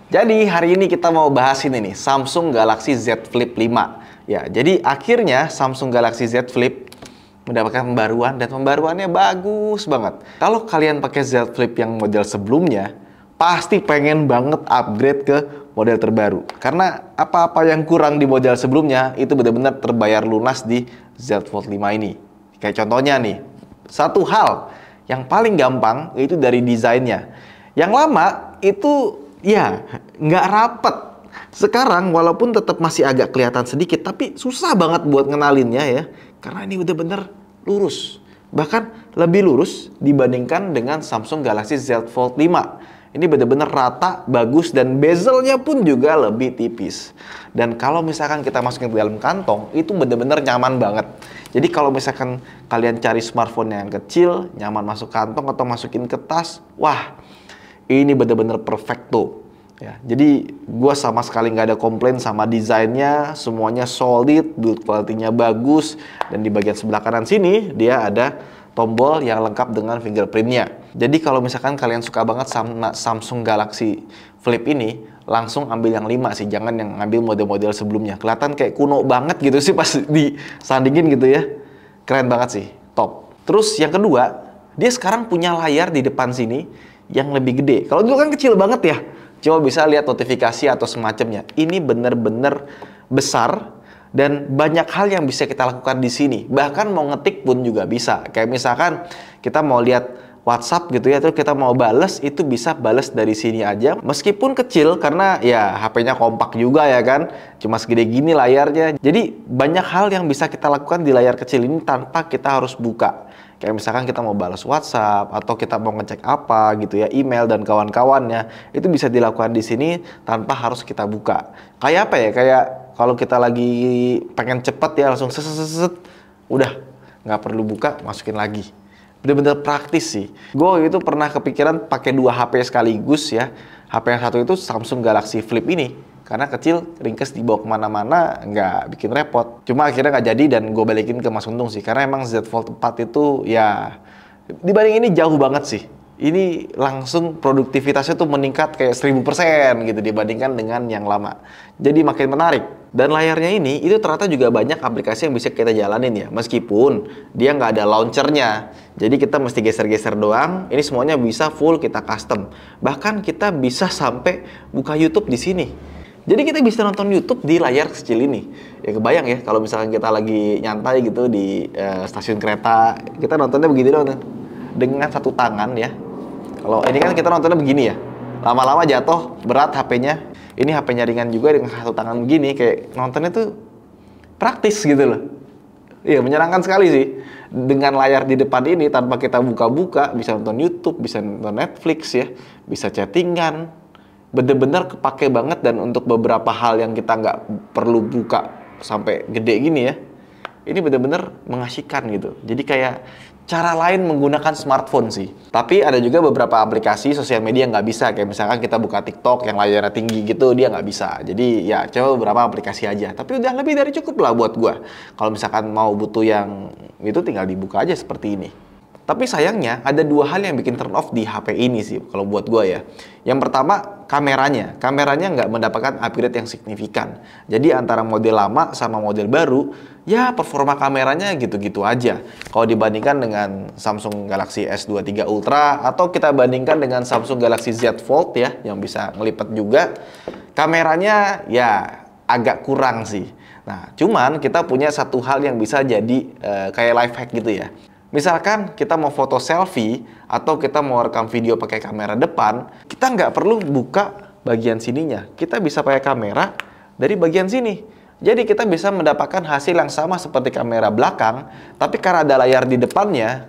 Jadi hari ini kita mau bahas ini nih, Samsung Galaxy Z Flip 5. Ya, jadi akhirnya Samsung Galaxy Z Flip mendapatkan pembaruan dan pembaruannya bagus banget. Kalau kalian pakai Z Flip yang model sebelumnya, pasti pengen banget upgrade ke model terbaru. Karena apa-apa yang kurang di model sebelumnya itu benar-benar terbayar lunas di Z Fold 5 ini. Kayak contohnya nih, satu hal yang paling gampang itu dari desainnya. Yang lama itu ya nggak rapet. Sekarang walaupun tetap masih agak kelihatan sedikit, tapi susah banget buat ngenalinnya ya. Karena ini bener-bener lurus. Bahkan lebih lurus dibandingkan dengan Samsung Galaxy Z Fold 5. Ini bener-bener rata, bagus, dan bezelnya pun juga lebih tipis. Dan kalau misalkan kita masukin ke dalam kantong, itu bener-bener nyaman banget. Jadi kalau misalkan kalian cari smartphone yang kecil, nyaman masuk kantong atau masukin ke tas, wah, ini bener-bener perfecto. Ya, jadi gue sama sekali nggak ada komplain sama desainnya, semuanya solid, build quality-nya bagus, dan di bagian sebelah kanan sini dia ada tombol yang lengkap dengan fingerprint-nya. Jadi kalau misalkan kalian suka banget sama Samsung Galaxy Flip ini, langsung ambil yang 5 sih, jangan yang ngambil model-model sebelumnya. Kelihatan kayak kuno banget gitu sih pas disandingin gitu ya. Keren banget sih, top. Terus yang kedua, dia sekarang punya layar di depan sini yang lebih gede. Kalau dulu kan kecil banget ya. Coba bisa lihat notifikasi atau semacamnya. Ini bener-bener besar dan banyak hal yang bisa kita lakukan di sini. Bahkan mau ngetik pun juga bisa. Kayak misalkan kita mau lihat WhatsApp gitu ya, terus kita mau bales, itu bisa bales dari sini aja. Meskipun kecil karena ya HP-nya kompak juga ya kan. Cuma segede gini layarnya. Jadi banyak hal yang bisa kita lakukan di layar kecil ini tanpa kita harus buka. Kayak misalkan kita mau balas WhatsApp atau kita mau ngecek apa gitu ya, email dan kawan-kawannya, itu bisa dilakukan di sini tanpa harus kita buka. Kayak apa ya? Kayak kalau kita lagi pengen cepet ya langsung seset, udah nggak perlu buka, masukin lagi. Bener-bener praktis sih. Gue itu pernah kepikiran pakai 2 HP sekaligus ya. HP yang satu itu Samsung Galaxy Flip ini. Karena kecil, ringkes dibawa kemana-mana, nggak bikin repot. Cuma akhirnya nggak jadi dan gue balikin ke Mas Untung sih. Karena emang Z Fold 4 itu ya dibanding ini jauh banget sih. Ini langsung produktivitasnya tuh meningkat kayak 1000% gitu dibandingkan dengan yang lama. Jadi makin menarik. Dan layarnya ini itu ternyata juga banyak aplikasi yang bisa kita jalanin ya. Meskipun dia nggak ada launchernya. Jadi kita mesti geser-geser doang. Ini semuanya bisa full kita custom. Bahkan kita bisa sampai buka YouTube di sini. Jadi kita bisa nonton YouTube di layar kecil ini. Ya kebayang ya kalau misalkan kita lagi nyantai gitu di stasiun kereta, kita nontonnya begini dong, dengan satu tangan ya. Kalau ini kan kita nontonnya begini ya. Lama-lama jatuh, berat HP-nya. Ini HP-nya ringan juga dengan satu tangan begini, kayak nontonnya tuh praktis gitu loh. Iya, menyenangkan sekali sih. Dengan layar di depan ini tanpa kita buka-buka, bisa nonton YouTube, bisa nonton Netflix ya, bisa chattingan. Bener-bener kepake banget, dan untuk beberapa hal yang kita nggak perlu buka sampai gede gini ya, ini bener-bener mengasihkan gitu. Jadi kayak cara lain menggunakan smartphone sih. Tapi ada juga beberapa aplikasi sosial media yang nggak bisa. Kayak misalkan kita buka TikTok yang layarnya tinggi gitu, dia nggak bisa. Jadi ya coba beberapa aplikasi aja. Tapi udah lebih dari cukup lah buat gua. Kalau misalkan mau butuh yang itu tinggal dibuka aja seperti ini. Tapi sayangnya ada 2 hal yang bikin turn off di HP ini sih kalau buat gue ya. Yang pertama kameranya. Kameranya nggak mendapatkan upgrade yang signifikan. Jadi antara model lama sama model baru, ya performa kameranya gitu-gitu aja. Kalau dibandingkan dengan Samsung Galaxy S23 Ultra atau kita bandingkan dengan Samsung Galaxy Z Fold ya yang bisa ngelipat juga, kameranya ya agak kurang sih. Nah, cuman kita punya satu hal yang bisa jadi kayak life hack gitu ya. Misalkan kita mau foto selfie atau kita mau rekam video pakai kamera depan, kita nggak perlu buka bagian sininya. Kita bisa pakai kamera dari bagian sini. Jadi kita bisa mendapatkan hasil yang sama seperti kamera belakang, tapi karena ada layar di depannya,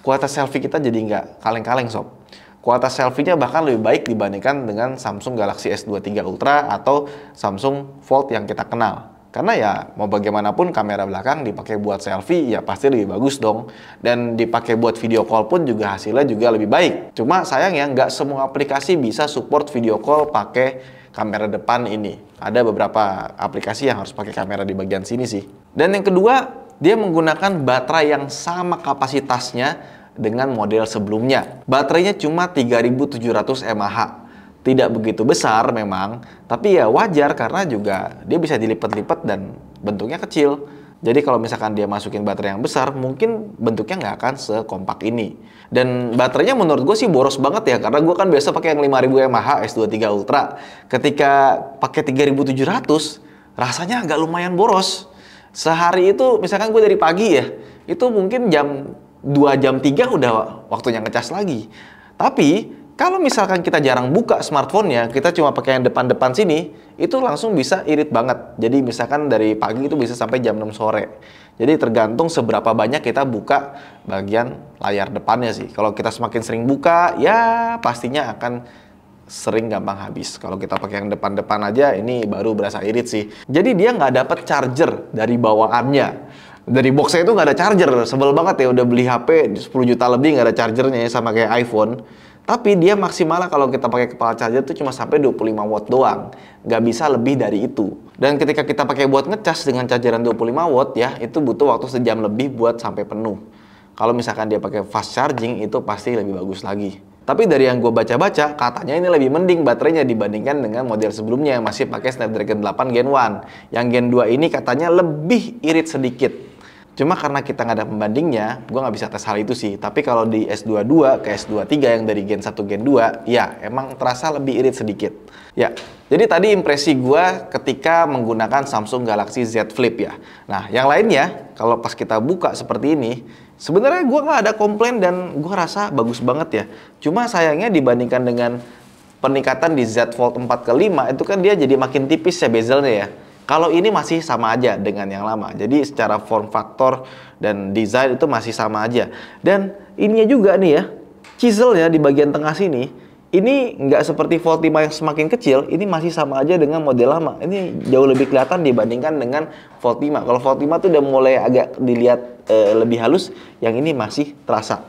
kualitas selfie kita jadi nggak kaleng-kaleng sob. Kualitas selfie-nya bahkan lebih baik dibandingkan dengan Samsung Galaxy S23 Ultra atau Samsung Fold yang kita kenal. Karena ya mau bagaimanapun kamera belakang dipakai buat selfie ya pasti lebih bagus dong. Dan dipakai buat video call pun juga hasilnya juga lebih baik. Cuma sayang ya nggak semua aplikasi bisa support video call pakai kamera depan ini. Ada beberapa aplikasi yang harus pakai kamera di bagian sini sih. Dan yang kedua, dia menggunakan baterai yang sama kapasitasnya dengan model sebelumnya. Baterainya cuma 3700 mAh. tidak begitu besar memang, tapi ya wajar karena juga dia bisa dilipat-lipat dan bentuknya kecil. Jadi kalau misalkan dia masukin baterai yang besar, mungkin bentuknya nggak akan sekompak ini. Dan baterainya menurut gue sih boros banget ya, karena gue kan biasa pakai yang 5000 mAh S23 Ultra. Ketika pakai 3700, rasanya agak lumayan boros. Sehari itu misalkan gue dari pagi ya, itu mungkin jam 2 jam 3 udah waktunya ngecas lagi. Tapi kalau misalkan kita jarang buka smartphone-nya, kita cuma pakai yang depan-depan sini, itu langsung bisa irit banget. Jadi misalkan dari pagi itu bisa sampai jam 6 sore. Jadi tergantung seberapa banyak kita buka bagian layar depannya sih. Kalau kita semakin sering buka, ya pastinya akan sering gampang habis. Kalau kita pakai yang depan-depan aja, ini baru berasa irit sih. Jadi dia nggak dapat charger dari bawaannya. Dari boxnya itu nggak ada charger. Sebel banget ya, udah beli HP 10 juta lebih nggak ada chargernya ya, sama kayak iPhone. Tapi dia maksimal kalau kita pakai kepala charger itu cuma sampai 25 watt doang. Nggak bisa lebih dari itu. Dan ketika kita pakai buat ngecas dengan chargeran 25 watt ya, itu butuh waktu sejam lebih buat sampai penuh. Kalau misalkan dia pakai fast charging, itu pasti lebih bagus lagi. Tapi dari yang gue baca-baca, katanya ini lebih mending baterainya dibandingkan dengan model sebelumnya yang masih pakai Snapdragon 8 Gen 1. Yang Gen 2 ini katanya lebih irit sedikit. Cuma karena kita nggak ada pembandingnya, gue nggak bisa tes hal itu sih. Tapi kalau di S22 ke S23 yang dari Gen 1 Gen 2, ya emang terasa lebih irit sedikit. Ya, jadi tadi impresi gue ketika menggunakan Samsung Galaxy Z Flip ya. Nah, yang lainnya, kalau pas kita buka seperti ini, sebenarnya gue nggak ada komplain dan gue rasa bagus banget ya. Cuma sayangnya dibandingkan dengan peningkatan di Z Fold 4 ke 5, itu kan dia jadi makin tipis ya bezelnya ya. Kalau ini masih sama aja dengan yang lama. Jadi secara form factor dan desain itu masih sama aja. Dan ininya juga nih ya, chiselnya di bagian tengah sini, ini nggak seperti Fold 5 yang semakin kecil, ini masih sama aja dengan model lama. Ini jauh lebih kelihatan dibandingkan dengan Fold 5. Kalau Fold 5 tuh udah mulai agak dilihat lebih halus, yang ini masih terasa.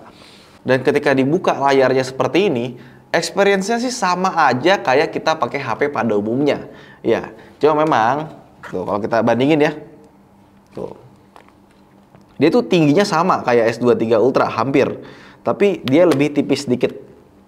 Dan ketika dibuka layarnya seperti ini, experience-nya sih sama aja kayak kita pakai HP pada umumnya. Ya, cuma memang tuh, kalau kita bandingin ya, tuh, dia tuh tingginya sama kayak S23 Ultra hampir, tapi dia lebih tipis sedikit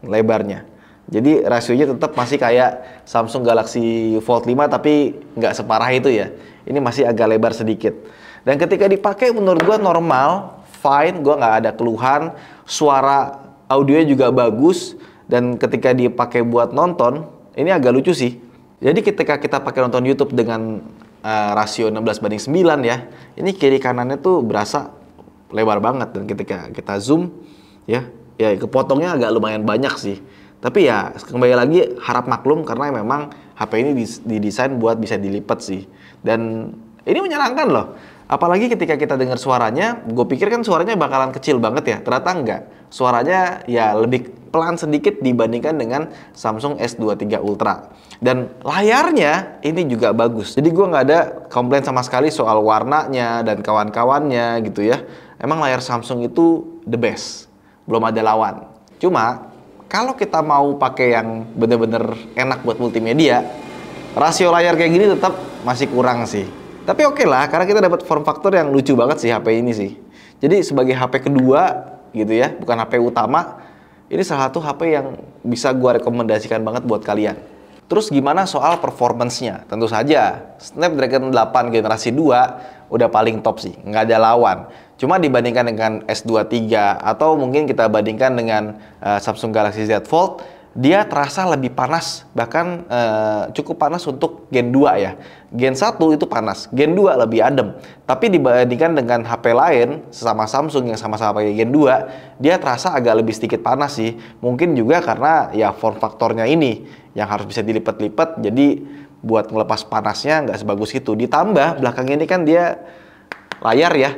lebarnya. Jadi rasionya tetap masih kayak Samsung Galaxy Fold 5, tapi nggak separah itu ya. Ini masih agak lebar sedikit. Dan ketika dipakai menurut gua normal, fine, gua nggak ada keluhan. Suara audionya juga bagus. Dan ketika dipakai buat nonton, ini agak lucu sih. Jadi ketika kita pakai nonton YouTube dengan rasio 16:9 ya, ini kiri kanannya tuh berasa lebar banget. Dan ketika kita zoom ya kepotongnya agak lumayan banyak sih. Tapi ya kembali lagi harap maklum karena memang HP ini didesain buat bisa dilipat sih. Dan ini menyenangkan loh. Apalagi ketika kita dengar suaranya, gue pikir kan suaranya bakalan kecil banget ya. Ternyata enggak. Suaranya ya lebih pelan sedikit dibandingkan dengan Samsung S23 Ultra. Dan layarnya ini juga bagus. Jadi gue nggak ada komplain sama sekali soal warnanya dan kawan-kawannya gitu ya. Emang layar Samsung itu the best. Belum ada lawan. Cuma kalau kita mau pakai yang bener-bener enak buat multimedia, rasio layar kayak gini tetap masih kurang sih. Tapi oke lah, karena kita dapat form factor yang lucu banget sih HP ini sih. Jadi sebagai HP kedua gitu ya, bukan HP utama, ini salah satu HP yang bisa gue rekomendasikan banget buat kalian. Terus gimana soal performance-nya? Tentu saja, Snapdragon 8 generasi 2 udah paling top sih, nggak ada lawan. Cuma dibandingkan dengan S23 atau mungkin kita bandingkan dengan Samsung Galaxy Z Fold, dia terasa lebih panas, bahkan cukup panas untuk Gen 2 ya. Gen 1 itu panas, Gen 2 lebih adem. Tapi dibandingkan dengan HP lain, sesama Samsung yang sama-sama pakai Gen 2, dia terasa agak lebih sedikit panas sih. Mungkin juga karena ya form faktornya ini, yang harus bisa dilipat-lipat, jadi buat ngelepas panasnya nggak sebagus itu. Ditambah belakang ini kan dia layar ya,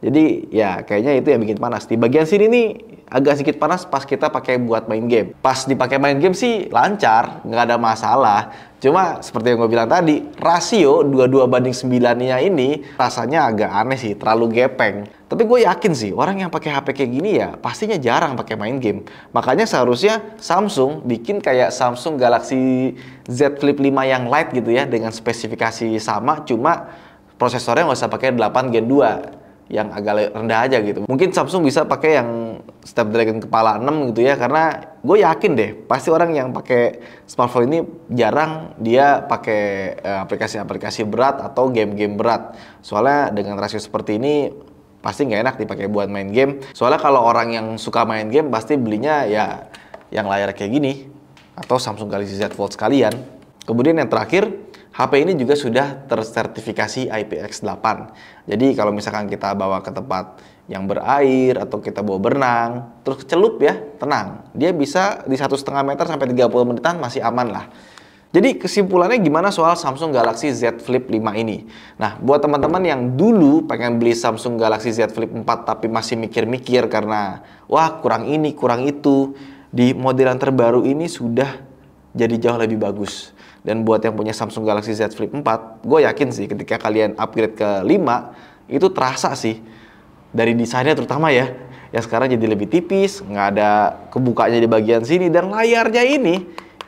jadi ya kayaknya itu yang bikin panas. Di bagian sini nih agak sedikit panas pas kita pakai buat main game. Pas dipakai main game sih lancar, nggak ada masalah. Cuma seperti yang gue bilang tadi, rasio 22:9-nya ini rasanya agak aneh sih, terlalu gepeng. Tapi gue yakin sih orang yang pakai HP kayak gini ya pastinya jarang pakai main game. Makanya seharusnya Samsung bikin kayak Samsung Galaxy Z Flip 5 yang Lite gitu ya, dengan spesifikasi sama, cuma prosesornya nggak usah pakai 8 Gen 2. yang agak rendah aja gitu. Mungkin Samsung bisa pakai yang Snapdragon kepala 6 gitu ya, karena gue yakin deh pasti orang yang pakai smartphone ini jarang dia pakai aplikasi-aplikasi berat atau game-game berat. Soalnya dengan rasio seperti ini pasti nggak enak dipakai buat main game. Soalnya kalau orang yang suka main game pasti belinya ya yang layar kayak gini atau Samsung Galaxy Z Fold sekalian. Kemudian yang terakhir, HP ini juga sudah tersertifikasi IPX8. Jadi kalau misalkan kita bawa ke tempat yang berair atau kita bawa berenang, terus kecelup ya, tenang. Dia bisa di 1,5 meter sampai 30 menitan masih aman lah. Jadi kesimpulannya gimana soal Samsung Galaxy Z Flip 5 ini? Nah, buat teman-teman yang dulu pengen beli Samsung Galaxy Z Flip 4 tapi masih mikir-mikir karena wah kurang ini, kurang itu, di model yang terbaru ini sudah jadi jauh lebih bagus. Dan buat yang punya Samsung Galaxy Z Flip 4, gue yakin sih ketika kalian upgrade ke 5, itu terasa sih. Dari desainnya terutama ya, yang sekarang jadi lebih tipis, nggak ada kebukanya di bagian sini. Dan layarnya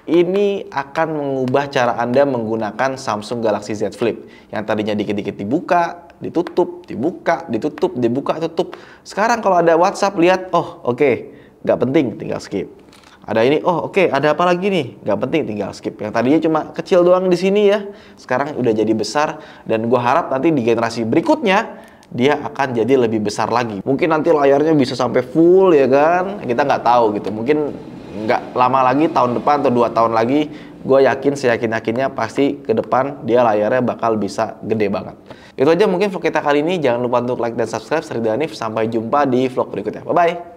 ini akan mengubah cara Anda menggunakan Samsung Galaxy Z Flip. Yang tadinya dikit-dikit dibuka, ditutup, dibuka, ditutup, dibuka, tutup. Sekarang kalau ada WhatsApp, lihat, oh oke, nggak penting, tinggal skip. Ada ini, oh oke, ada apa lagi nih? Nggak penting, tinggal skip. Yang tadinya cuma kecil doang di sini ya, sekarang udah jadi besar. Dan gue harap nanti di generasi berikutnya, dia akan jadi lebih besar lagi. Mungkin nanti layarnya bisa sampai full ya kan? Kita nggak tahu gitu. Mungkin nggak lama lagi, tahun depan atau 2 tahun lagi, gue yakin, seyakin-yakinnya pasti ke depan dia layarnya bakal bisa gede banget. Itu aja mungkin vlog kita kali ini. Jangan lupa untuk like dan subscribe. Saya Ridho Hanif. Sampai jumpa di vlog berikutnya. Bye-bye.